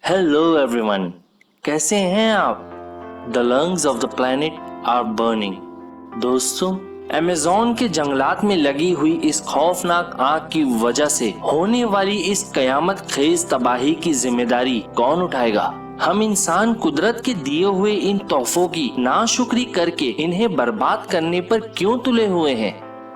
Hello everyone, कैसे हैं आप? The lungs of the planet are burning. दोस्तों, अमेज़न के जंगलात में लगी हुई इस खौफनाक आग की वजह से होने वाली इस कयामत खेज तबाही की जिम्मेदारी कौन उठाएगा? हम इंसान कुदरत के दिए हुए इन तोहफों की नाशुक्री करके इन्हें बर्बाद करने पर क्यों तुले हुए हैं?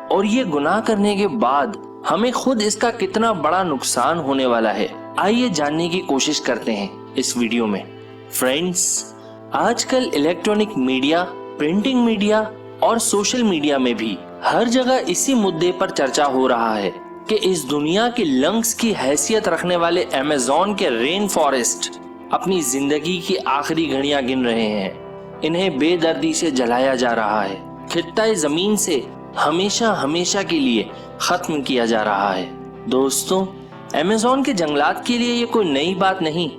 और ये गुनाह करने के बाद हमें खुद इसका कितना बड़ा नुकसान होने वाला है, आइए जानने की कोशिश करते हैं इस वीडियो में। फ्रेंड्स, आजकल इलेक्ट्रॉनिक मीडिया, प्रिंटिंग मीडिया और सोशल मीडिया में भी हर जगह इसी मुद्दे पर चर्चा हो रहा है कि इस दुनिया के लंग्स की हैसियत रखने वाले अमेज़न के रेन फॉरेस्ट अपनी जिंदगी की आखिरी घड़ियां गिन रहे हैं। इन्हें बेदर्दी से जलाया जा रहा है, खित्ता जमीन से हमेशा हमेशा के लिए खत्म किया जा रहा है। दोस्तों, अमेज़न के जंगलात के लिए ये कोई नई बात नहीं,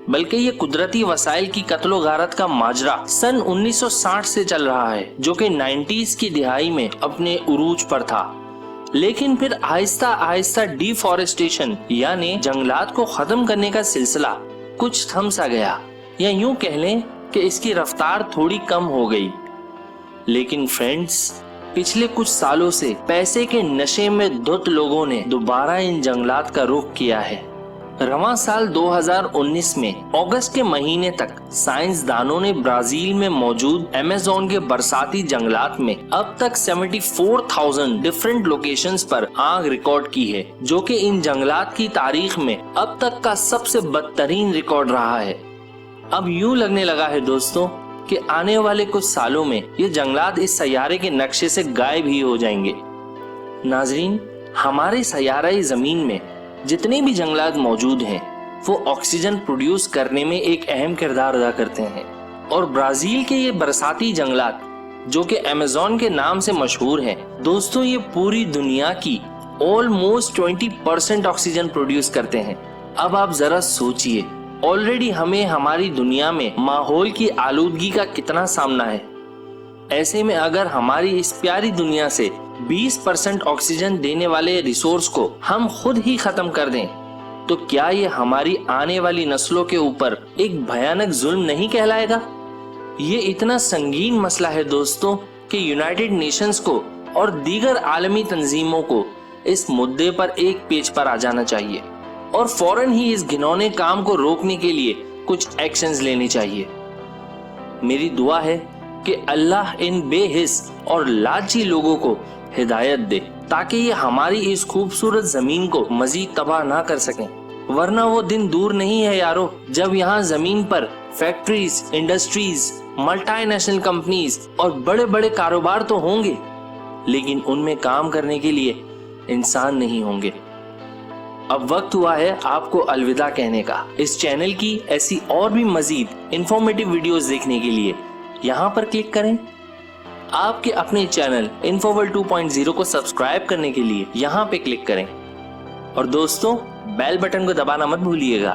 बल्कि ये कुदरती वसाइल की कत्लो गारत का माजरा सन 1960 से चल रहा है, जो कि 90s की दिहाई में अपने उरूज पर था। लेकिन फिर आहिस्ता आहिस्ता डिफॉरेस्टेशन यानी जंगलात को खत्म करने का सिलसिला कुछ थम सा गया, या यूं कह लें कि इसकी रफ्तार थोड़ी कम हो गई। लेकिन फ्रेंड्स, पिछले कुछ सालों से पैसे के नशे में धुत लोगों ने दोबारा इन जंगलात का रुख किया है। रवां साल 2019 में अगस्त के महीने तक साइंसदानों ने ब्राजील में मौजूद अमेज़न के बरसाती जंगलात में अब तक 74,000 डिफरेंट लोकेशंस पर आग रिकॉर्ड की है, जो कि इन जंगलात की तारीख में अब तक का सबसे बदतरीन रिकॉर्ड रहा है। अब यूं लगने लगा है दोस्तों कि आने वाले कुछ सालों में ये जंगलात इस सैयारे के नक्शे से गायब ही हो जाएंगे। नाजरीन, हमारे सैयारे जमीन में जितने भी जंगलात मौजूद हैं, वो ऑक्सीजन प्रोड्यूस करने में एक अहम किरदार अदा करते हैं। और ब्राजील के ये बरसाती जंगलात, जो कि अमेज़न के नाम से मशहूर हैं, दोस्तों ये पूरी दुनिया की ऑलमोस्ट 20% ऑक्सीजन प्रोड्यूस करते हैं। अब आप जरा सोचिए, ऑलरेडी हमें हमारी दुनिया में माहौल की आलूदगी का कितना सामना है। ऐसे में अगर हमारी इस प्यारी दुनिया से 20% ऑक्सीजन देने वाले रिसोर्स को हम खुद ही खत्म कर दें, तो क्या ये हमारी आने वाली नस्लों के ऊपर एक भयानक जुल्म नहीं कहलाएगा? ये इतना संगीन मसला है दोस्तों कि यूनाइटेड नेशंस को और दीगर आलमी तंजीमों को इस मुद्दे पर एक पेज पर आ जाना चाहिए और फौरन ही इस घिनौने काम को रोकने के लिए कुछ एक्शंस लेने चाहिए। मेरी दुआ है कि अल्लाह इन बेहिस और लालची लोगों को हिदायत दे, ताकि ये हमारी इस खूबसूरत जमीन को मजीद तबाह ना कर सकें। वरना वो दिन दूर नहीं है यारो, जब यहाँ जमीन पर फैक्ट्रीज, इंडस्ट्रीज, मल्टीनेशनल कंपनीज और बड़े बड़े कारोबार तो होंगे, लेकिन उनमें काम करने के लिए इंसान नहीं होंगे। अब वक्त हुआ है आपको अलविदा कहने का। इस चैनल की ऐसी और भी मजीद इंफॉर्मेटिव वीडियोस देखने के लिए यहाँ पर क्लिक करें। आपके अपने चैनल इन्फोवर्ल्ड 2.0 को सब्सक्राइब करने के लिए यहाँ पे क्लिक करें। और दोस्तों, बेल बटन को दबाना मत भूलिएगा।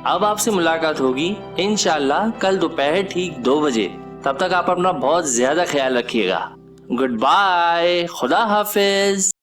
अब आपसे मुलाकात होगी इंशाल्लाह कल दोपहर ठीक 2 बजे। तब तक आप अपना बहुत ज्यादा ख्याल रखिएगा। गुड बाय, खुदा हाफिज।